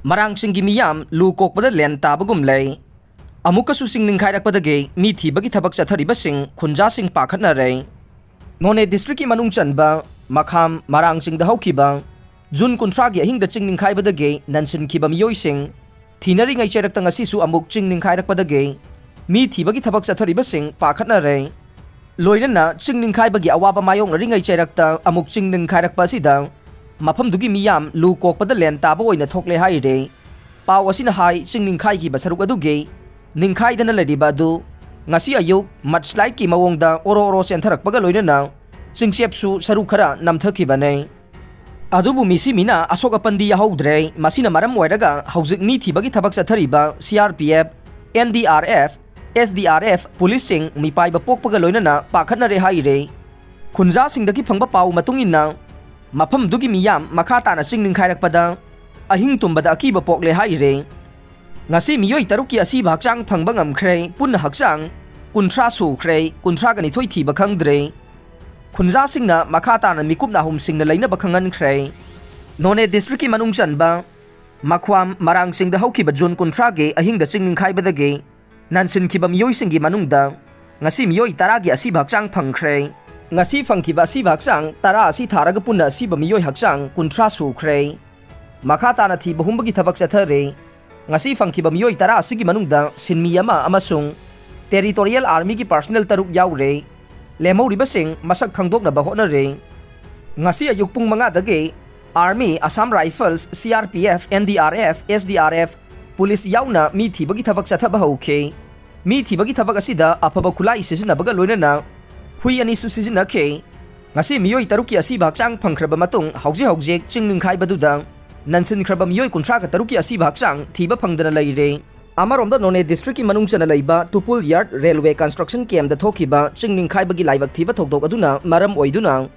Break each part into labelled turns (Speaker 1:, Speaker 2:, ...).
Speaker 1: Marangsing miyam lukok pada len tabagum lay. Amukkasu Ching Ningkhairakpadagi mi Thibagik Thabak Chatharibasing Khunjasing Pakhatnare. None district ki manung chanba makham Marangsing da haukiba Jun kuntragi ahing da Ching Ningkhairakpadagi nansin kiba miyoising thinari ngai cherak tang asisu amuk Ching Ningkhairakpadagi mi Thibagik Thabak Chatharibasing Pakhatnare. Loinana Ching Ningkhairakpadagi awaba mayong nari ngai cherak ta amuk Ching Ningkhairakpadasida mafam dugi miyam lukok pada len taba oina thokle haire. Paw asina hai Ching Ningkhai ki basaruk adugi Ningkhai dana ladiba adu ngasi ayuk mudslide ki mawongda oro sentharakpaga loinana singsiapsu saruk khara namthakibane. Adubu misi mina asok apandi yahodre masina maram oiraga haujik mi Thibagik Thabak Chathariba CRPF NDRF SDRF policing mipaiba pokpaga loinana Pakhatnare haire. Khunjasing daki phangba paw matungina mafam dugi miyam makha tana Ching Ningkhairakpada ahing tumbada akiba pokle haire. Ngasi miyoi taruki asiba hakchang phangba ngamkhre punna hakchang kunthra sukhre kunthra gani thoi thiba khangdre. Khunjasing na makha tana mikup na humsing na laina bakhangan khre. None district ki manung chanba makhwam Marangsing da haukiba Jun kunthra ge ahing da Ching Ningkhaibadagi nansin kiba miyoi singi manungda ngasi miyoi taragi asiba hakchang phangkhre. Ngasi phangkiba asiba hakchang tara asi tharaga punna asiba miyoi hakchang kunthra sukhre. Makha tana thiba humbagi thabak chathare. Ngasi phangkiba miyoi tara asigi manungda sinmi ama amasung territorial army ki personnel taruk yaure lemoribasing masak khangdoknaba honare. Ngasi ayuk pung manga dage army Assam Rifles CRPF NDRF SDRF police yauna mi Thibagik Thabak chathaba hauke. Mi Thibagik Thabak asida afaba khulai sijinabaga loinana hui ani su sizinake. Ngasi miyoi taruki asiba hakchang phangkhraba matung haujik Ching Ningkhaibaduda nansin khraba miyoi kunthra ka taruki asiba hakchang thiba phangdana leire. Amaromda None district ki manung chana leiba Tupul Yard Railway Construction Camp da thokiba Ching Ningkhaibagi laibak thiba thokdok aduna maram oiduna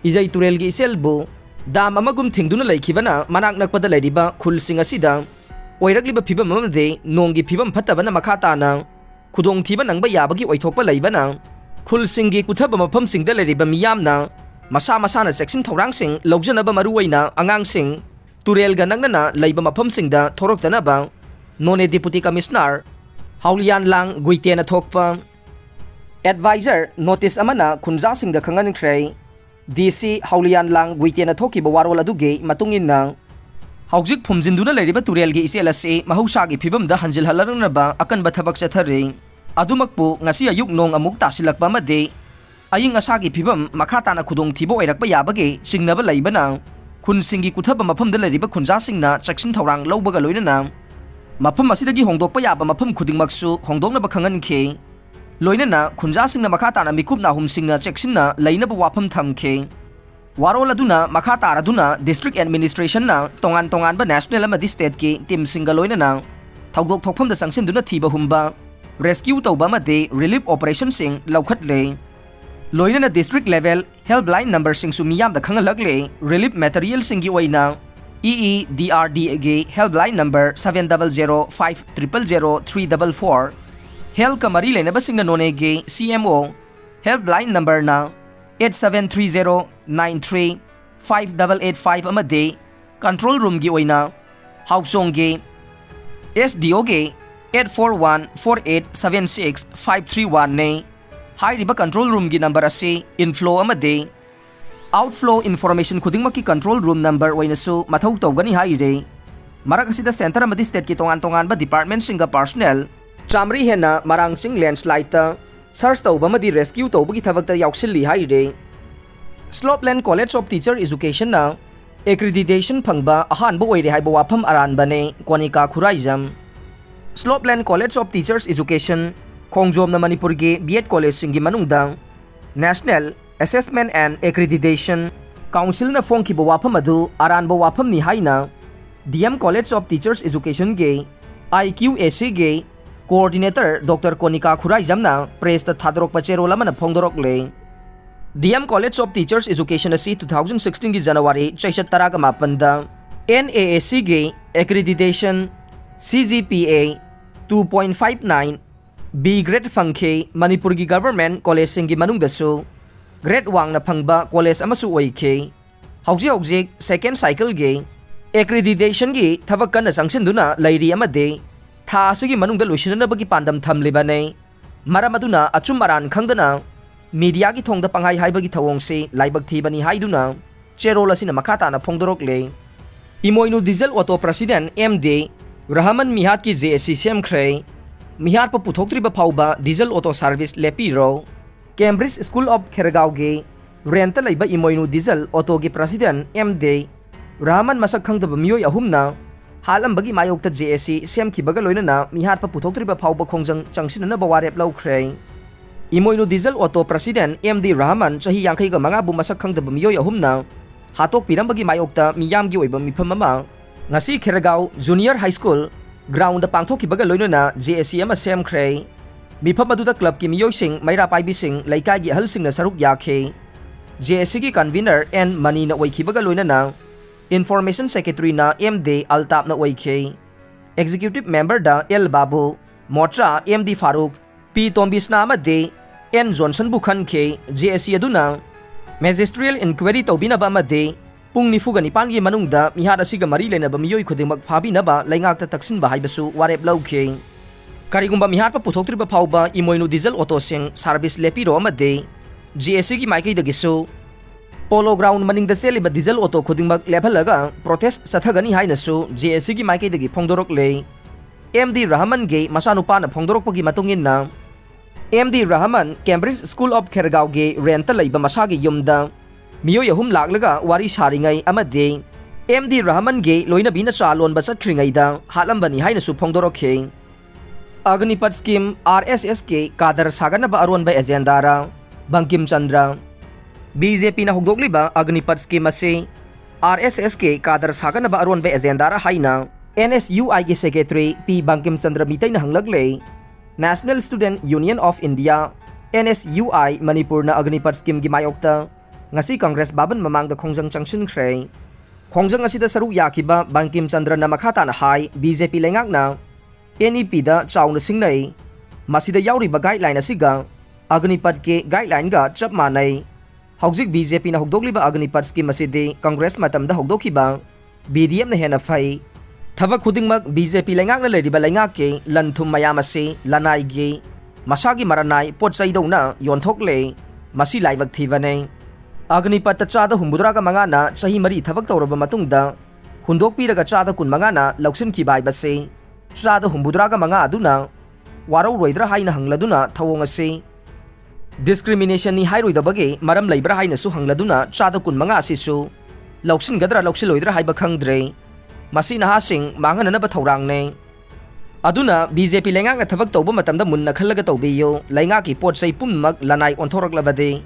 Speaker 1: ijai turel gi selbu dam amagum thingduna leikibana manak nakpada leiriba khulsing asida oiragliba phibam amade nonggi phibam phattabana makha tana khudong thiba nangba yabagi oithokpa leibana khulsinggi kuthaba mafamsingda leiriba miyamna masa masana section thorangsing logjanaba maruwaina angangsing turel ga nangnana leiba mafamsingda thoroktanaba None Deputy Commissioner Haulian Lang Guitena Thokpa Advisor Notice Amana Khunjasing da khangan khre DC Haulian Lang Guitena Thoki bawarol aduge matungin na haujik phumjinduna leiriba turel gi iselase mahausa gi phibam da hanjil halarnaba akan bathabak chathare adumakpu ngasi ayuk nong amuk tasilakpa made aying asa gi phibam makha tana khudong thibo oirakpa yabage singnaba leibana khunsingi kuthaba mafam da leiriba Khunjasing na section thorang lobaga loinana mafam asidagi hongdokpa yaba mafam khudingmaksu hongdoknaba khangan khe loinana Khunjasing na makha tana mikupna humsingna cheksinna leinaba wafam thamkhe warol aduna makha taraduna district administration na tongan ba national amadi state ki team singa loinana thogdok thokpham da sangsinduna thiba humba rescue tawba made relief operation sing laukhatle loinana district level helpline number sing sumiyam da khangalakle relief material singi oina EEDRDA helpline number 700500344 Help kamari lenaba singna none ge CMO helpline number na 8730935885 amade control room gi oina hausong ge SDO ge 8414876531 ne hairiba control room gi number ase inflow amade outflow information khudingmaki control room number oinasu mathau tawgani haire marakasida center amadi state ki tongan ba department singa personnel chamri hena Marangsing landslide ta search tawba madi rescue tawbagi thabakta yauksilli haire Slopeland College of Teacher Education na accreditation phangba ahanba oire haiba wafam aranbane Konika Khuraijam Slopeland College of Teachers Education khongjom na Manipur ge B.Ed College singi manungda National Assessment and Accreditation Council na phongkiba wafam adu aranba wafam ni haina DM College of Teachers Education ge IQAC ge coordinator Dr. Konika Khuraijam na press ta thadrokpa cherol amana phongdorokle DM College of Teachers Education asi 2016 ki January 18 da NAAC ge accreditation CGPA 2.59 B grade phangkhe Manipur gi government college singi manungdasu grade 1 na phangba college amasu oikhe hauji second cycle ge accreditation gi thabak kan sangsindu lairi amade tha asigi manungda loisinanabagi pandam thamlibane maram aduna achum aran khangdana media gi thongda pangai haibagi thawongse laibak thibani haiduna cherol asina makata na phongdorokle imoinu diesel auto president MD Rahman Mihat ki JSC semkhre Mihat pa puthoktriba phauba diesel auto service lepiro Cambridge School of Khergaw ge rental laiba imoinu diesel auto gi president MD Rahman masak khangdaba miyoi ahumna halambagi mayokta JSC semkhibaga loinana Mihat pa puthoktriba phauba khongjang changsinana bawarep laukhre imoinu diesel auto president MD Rahman chahi yangkhai ga manga bu masak khangdaba miyoi ahumna hatok pirambagi mayokta miyam gi oiba mifam ama ngasi Khergaw Junior High School ground pangthokhibaga loinana JSC ama semkhre mifam aduda club ki miyoi sing maira paibi sing laikai gi ahal sing na saruk yakhe JSC ki convener and mani na oikhibaga loinana Information Secretary na MD Altap na oikhe Executive Member da L Babu Mocha MD Faruk P Tombis na amade N Johnson Bukhan ke JSC aduna Magisterial Inquiry tawbinaba amade pung nifuga nipan gi manungda mihat asiga mari lenaba miyoi khudimag phabinaba laingakta taksinba haibasu warep lauke karigumba mihat pa puthoktriba phauba imoinu diesel auto sing service lepiro amade JSC gi maikai dagisu Polo ground maningda seliba diesel auto khudingmak lephalaga protest sathagani hainasu JSC gi maikai dagi phongdorok le MD Rahman ge masanupa na phongdorok pagi matungin na MD Rahman Cambridge School of Khergaw ge rental laiba masagi yumda miyoi ahum laklaga wari saringai amade MD Rahman ge loina bina chalon ba chathringai da halambani hainasu phongdorokhe Agnipat scheme RSS ke kadar saganaba aron ba agenda ra Bankim Chandra BJP na hugdogliba Agnipat scheme ase RSS ke kadar saganaba aron ba agenda ra haina NSUI ke secretary P Bankim Chandra mitay na hanglagle National Student Union of India NSUI Manipur na Agnipat scheme gi mayokta ngasi Congress baban mamangda khongjang changsin khre khongjang asida saru yakiba Bankim Chandra na makhata na hai BJP lengak na NEP da chauna singnai masida yauri ba guideline asiga Agnipat ke guideline ga chap manai hawjik BJP na hugdogliba Agnipat scheme aside Congress matamda hugdokhiba BDM na hena phai thabak khudingmak BJP lengak na leriba lengak ke lanthum mayam ase lanai ge masagi maranai potchai dona yonthokle masi laibak thibane Agnipat chada humbudra ka mga na sahi mari thabak tawraba matungda hundok piraga chada kun mga na lauksin ki bai base chada humbudra ka mga aduna waraw roidra haina hangladuna thawong ase discrimination ni hairoida bage maram laibra haina su hangladuna chada kun mga asisu lauksin gadra lauksiloidra haiba khangdre masi na hasing mangana na ba thawrang ne aduna BJP lengak na thabak tawba matamda munna khallaga tawbiyo lainga ki potsai pummak lanai onthorak labade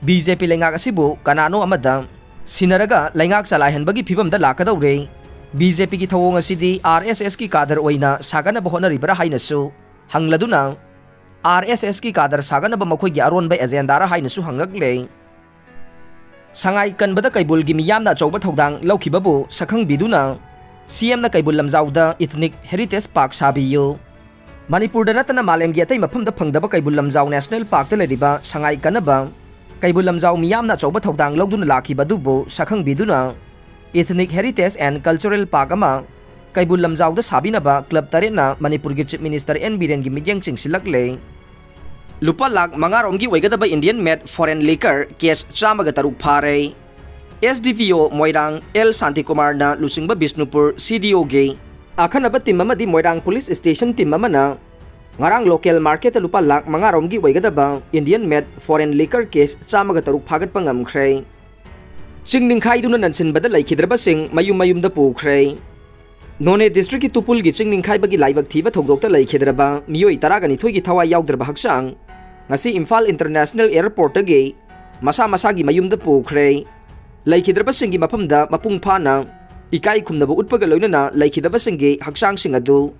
Speaker 1: BJP lengak asibu kanano amada sinaraga lengak salaihanbagi phibamda lakadawre BJP ki thawong asidi RSS ki kadar oina sagana bahona ribra hainasu hangladuna RSS ki kadar sagana ba makhoi gi aron ba agenda ra hainasu hanglagle sangai kanbada kaibul gi miyamna chawba thodang laukhibabu sakhang biduna CM na kaibul lamjawda ethnic heritage park sabiyo Manipur da natana malem gi atai mafamda phangdaba kaibul lamjaw national park ta leriba sangai kanaba kaibul lamjaw miyamna chawba thodang lawduna lakhiba dubu sakhang biduna ethnic heritage and cultural park ama kaibul lamjaw da sabinaba club tarena Manipur gi chief minister N Biren gi migyang chingsilakle lupa lak mangarom gi waigadaba Indian made foreign liquor case chamaga taruk phare SDVO Moirang L Santi Kumar na Lusingba Bisnupur CDO ge akhanaba tim amadi Moirang police station tim amana ngarang local market lupa lak mangarom gi waigadaba Indian made foreign liquor case chamaga taruk phagat pangam khre Ching Ningkhaiduna nansin badal Thibagik mayum da pukhre None district ki tupul gi Ching Ningkhaibagi laibak thiba thogdokta Thibagik miyoi taragani thoi gi thawai yaudrba haksang ngasi Imphal International Airport ge masa gi mayum da pukhre Thibagik gi mapamda mapung phana ikai khumnaba utpaga loinana Thibagik gi haksang sing adu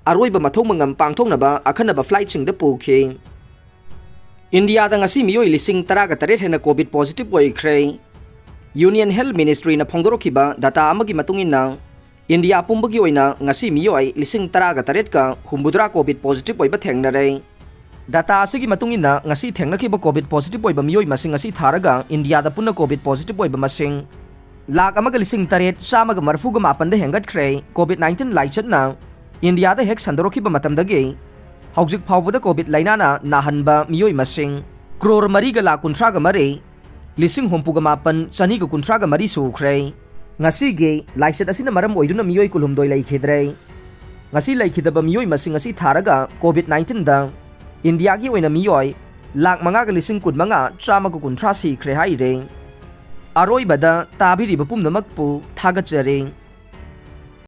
Speaker 1: aroiba mathong mangam pangthongnaba akhanaba flight sing da pukhe India da ngasi miyoi lising taraga taret hena covid positive oikhre Union Health Ministry na phongdorokhiba data amagi matungina India pumbagi oina ngasi miyoi lising taraga taret ka humbudra covid positive oiba thengnare data asigi matungina ngasi thengnakiba covid positive oiba miyoi masing ngasi tharaga India da punna covid positive oiba masing lakh अमग लिसिंग तरेट चामग मरफुग मापन हेंगत्ख्रे कोविड-19 लाइचतना India हेक संदरोखिब मतमदगी हौजिक फाउबद Covid लाइनाना नाहनबा मियोय मसिंग crore मरीग lakh कुंथ्राग मरी लिसिंग हुमपुग मापन चनीग कुंथ्राग मरी सुख्रे ngasi लाइचत असिना मरम ओइदुना मियोय कुलुमदोय लाइखिद्रे ngasi लाइखिदब मियोय मसिंग असि थारगा कोविड-19 दा India की ओइना मियोय लाख मंगा लिसिंग कुनमंगा चामग कुंथ्रा सिख्रे हाइरे अरोइबदा ताबिरिब पुमनमकपु थागचरे।